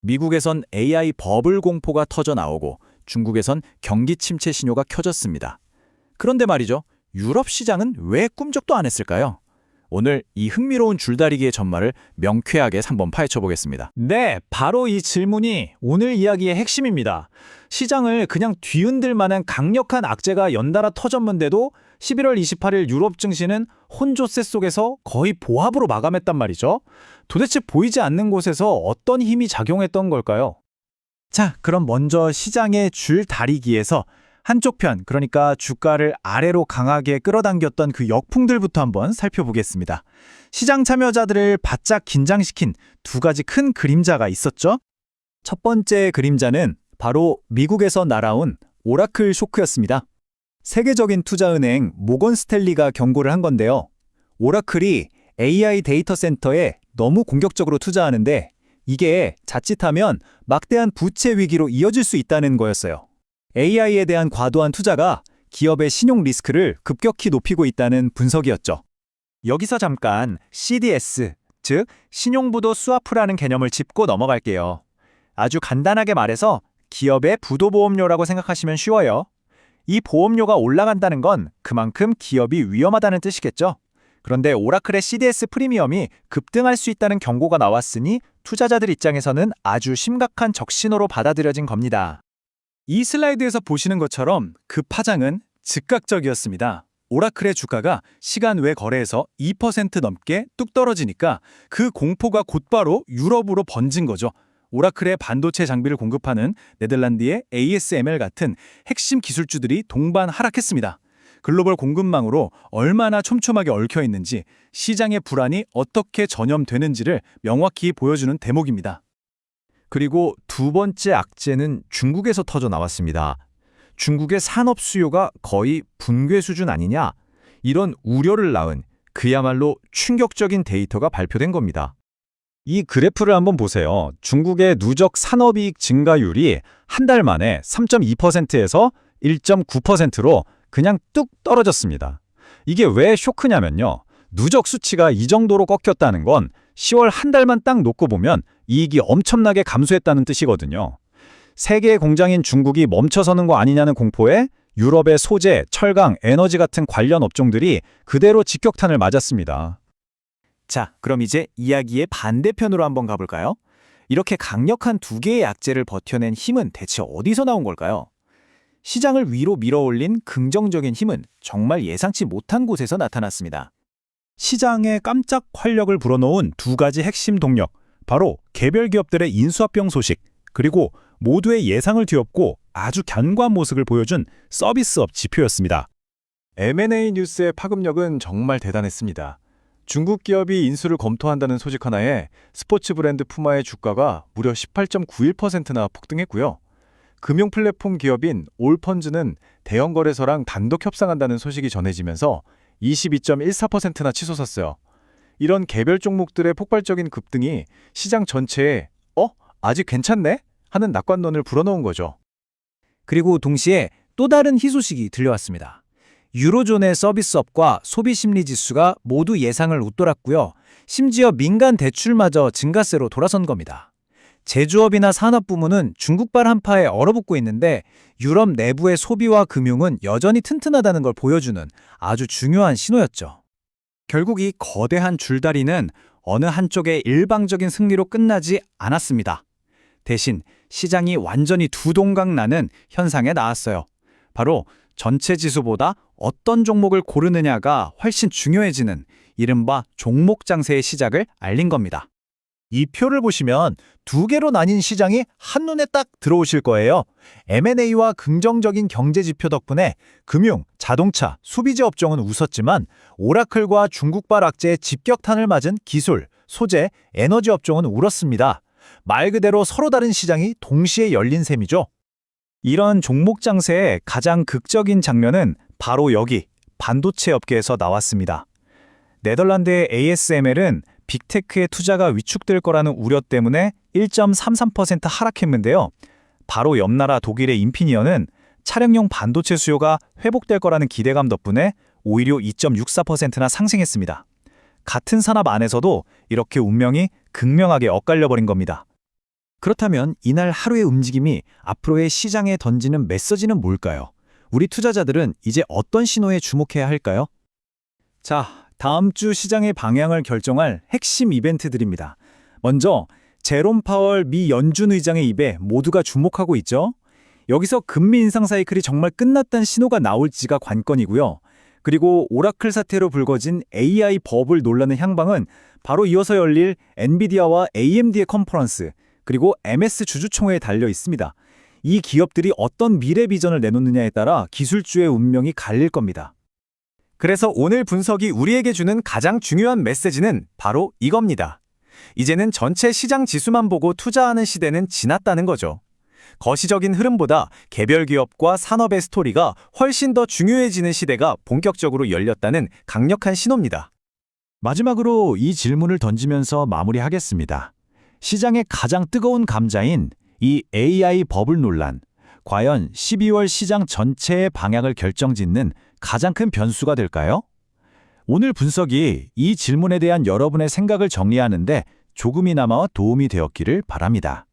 미국에선 AI 버블 공포가 터져 나오고 중국에선 경기 침체 신호가 켜졌습니다. 그런데 말이죠. 유럽 시장은 왜 꿈쩍도 안 했을까요? 오늘 이 흥미로운 줄다리기의 전말을 명쾌하게 한번 파헤쳐 보겠습니다. 네, 바로 이 질문이 오늘 이야기의 핵심입니다. 시장을 그냥 뒤흔들 만한 강력한 악재가 연달아 터졌는데도 11월 28일 유럽 증시는 혼조세 속에서 거의 보합으로 마감했단 말이죠. 도대체 보이지 않는 곳에서 어떤 힘이 작용했던 걸까요? 자, 그럼 먼저 시장의 줄다리기에서 한쪽 편, 그러니까 주가를 아래로 강하게 끌어당겼던 그 역풍들부터 한번 살펴보겠습니다. 시장 참여자들을 바짝 긴장시킨 두 가지 큰 그림자가 있었죠. 첫 번째 그림자는 바로 미국에서 날아온 오라클 쇼크였습니다. 세계적인 투자은행 모건 스탠리가 경고를 한 건데요. 오라클이 AI 데이터 센터에 너무 공격적으로 투자하는데 이게 자칫하면 막대한 부채 위기로 이어질 수 있다는 거였어요. AI에 대한 과도한 투자가 기업의 신용 리스크를 급격히 높이고 있다는 분석이었죠. 여기서 잠깐 CDS, 즉 신용부도 스와프라는 개념을 짚고 넘어갈게요. 아주 간단하게 말해서 기업의 부도보험료라고 생각하시면 쉬워요. 이 보험료가 올라간다는 건 그만큼 기업이 위험하다는 뜻이겠죠. 그런데 오라클의 CDS 프리미엄이 급등할 수 있다는 경고가 나왔으니 투자자들 입장에서는 아주 심각한 적신호로 받아들여진 겁니다. 이 슬라이드에서 보시는 것처럼 그 파장은 즉각적이었습니다. 오라클의 주가가 시간 외 거래에서 2% 넘게 뚝 떨어지니까 그 공포가 곧바로 유럽으로 번진 거죠. 오라클의 반도체 장비를 공급하는 네덜란드의 ASML 같은 핵심 기술주들이 동반 하락했습니다. 글로벌 공급망으로 얼마나 촘촘하게 얽혀 있는지, 시장의 불안이 어떻게 전염되는지를 명확히 보여주는 대목입니다. 그리고 두 번째 악재는 중국에서 터져 나왔습니다. 중국의 산업 수요가 거의 붕괴 수준 아니냐? 이런 우려를 낳은 그야말로 충격적인 데이터가 발표된 겁니다. 이 그래프를 한번 보세요. 중국의 누적 산업이익 증가율이 한 달 만에 3.2%에서 1.9%로 그냥 뚝 떨어졌습니다. 이게 왜 쇼크냐면요. 누적 수치가 이 정도로 꺾였다는 건 10월 한 달만 딱 놓고 보면 이익이 엄청나게 감소했다는 뜻이거든요. 세계의 공장인 중국이 멈춰서는 거 아니냐는 공포에 유럽의 소재, 철강, 에너지 같은 관련 업종들이 그대로 직격탄을 맞았습니다. 자, 그럼 이제 이야기의 반대편으로 한번 가볼까요? 이렇게 강력한 두 개의 악재를 버텨낸 힘은 대체 어디서 나온 걸까요? 시장을 위로 밀어올린 긍정적인 힘은 정말 예상치 못한 곳에서 나타났습니다. 시장에 깜짝 활력을 불어넣은 두 가지 핵심 동력, 바로 개별 기업들의 인수합병 소식, 그리고 모두의 예상을 뒤엎고 아주 견고한 모습을 보여준 서비스업 지표였습니다. M&A 뉴스의 파급력은 정말 대단했습니다. 중국 기업이 인수를 검토한다는 소식 하나에 스포츠 브랜드 푸마의 주가가 무려 18.91%나 폭등했고요. 금융 플랫폼 기업인 올펀즈는 대형 거래소랑 단독 협상한다는 소식이 전해지면서 22.14%나 치솟았어요. 이런 개별 종목들의 폭발적인 급등이 시장 전체에 아직 괜찮네? 하는 낙관론을 불어넣은 거죠. 그리고 동시에 또 다른 희소식이 들려왔습니다. 유로존의 서비스업과 소비심리지수가 모두 예상을 웃돌았고요. 심지어 민간 대출마저 증가세로 돌아선 겁니다. 제조업이나 산업 부문은 중국발 한파에 얼어붙고 있는데 유럽 내부의 소비와 금융은 여전히 튼튼하다는 걸 보여주는 아주 중요한 신호였죠. 결국 이 거대한 줄다리는 어느 한쪽의 일방적인 승리로 끝나지 않았습니다. 대신 시장이 완전히 두 동강 나는 현상에 나왔어요. 바로 전체 지수보다 어떤 종목을 고르느냐가 훨씬 중요해지는 이른바 종목 장세의 시작을 알린 겁니다. 이 표를 보시면 두 개로 나뉜 시장이 한눈에 딱 들어오실 거예요. M&A와 긍정적인 경제 지표 덕분에 금융, 자동차, 소비재 업종은 웃었지만 오라클과 중국발 악재의 직격탄을 맞은 기술, 소재, 에너지 업종은 울었습니다. 말 그대로 서로 다른 시장이 동시에 열린 셈이죠. 이런 종목 장세의 가장 극적인 장면은 바로 여기 반도체 업계에서 나왔습니다. 네덜란드의 ASML은 빅테크의 투자가 위축될 거라는 우려 때문에 1.33% 하락했는데요. 바로 옆 나라 독일의 인피니언은 차량용 반도체 수요가 회복될 거라는 기대감 덕분에 오히려 2.64%나 상승했습니다. 같은 산업 안에서도 이렇게 운명이 극명하게 엇갈려 버린 겁니다. 그렇다면 이날 하루의 움직임이 앞으로의 시장에 던지는 메시지는 뭘까요? 우리 투자자들은 이제 어떤 신호에 주목해야 할까요? 자, 다음 주 시장의 방향을 결정할 핵심 이벤트들입니다. 먼저 제롬 파월 미 연준 의장의 입에 모두가 주목하고 있죠. 여기서 금리 인상 사이클이 정말 끝났다는 신호가 나올지가 관건이고요. 그리고 오라클 사태로 불거진 AI 버블 논란의 향방은 바로 이어서 열릴 엔비디아와 AMD의 컨퍼런스, 그리고 MS 주주총회에 달려 있습니다. 이 기업들이 어떤 미래 비전을 내놓느냐에 따라 기술주의 운명이 갈릴 겁니다. 그래서 오늘 분석이 우리에게 주는 가장 중요한 메시지는 바로 이겁니다. 이제는 전체 시장 지수만 보고 투자하는 시대는 지났다는 거죠. 거시적인 흐름보다 개별 기업과 산업의 스토리가 훨씬 더 중요해지는 시대가 본격적으로 열렸다는 강력한 신호입니다. 마지막으로 이 질문을 던지면서 마무리하겠습니다. 시장의 가장 뜨거운 감자인 이 AI 버블 논란, 과연 12월 시장 전체의 방향을 결정짓는 가장 큰 변수가 될까요? 오늘 분석이 이 질문에 대한 여러분의 생각을 정리하는데 조금이나마 도움이 되었기를 바랍니다.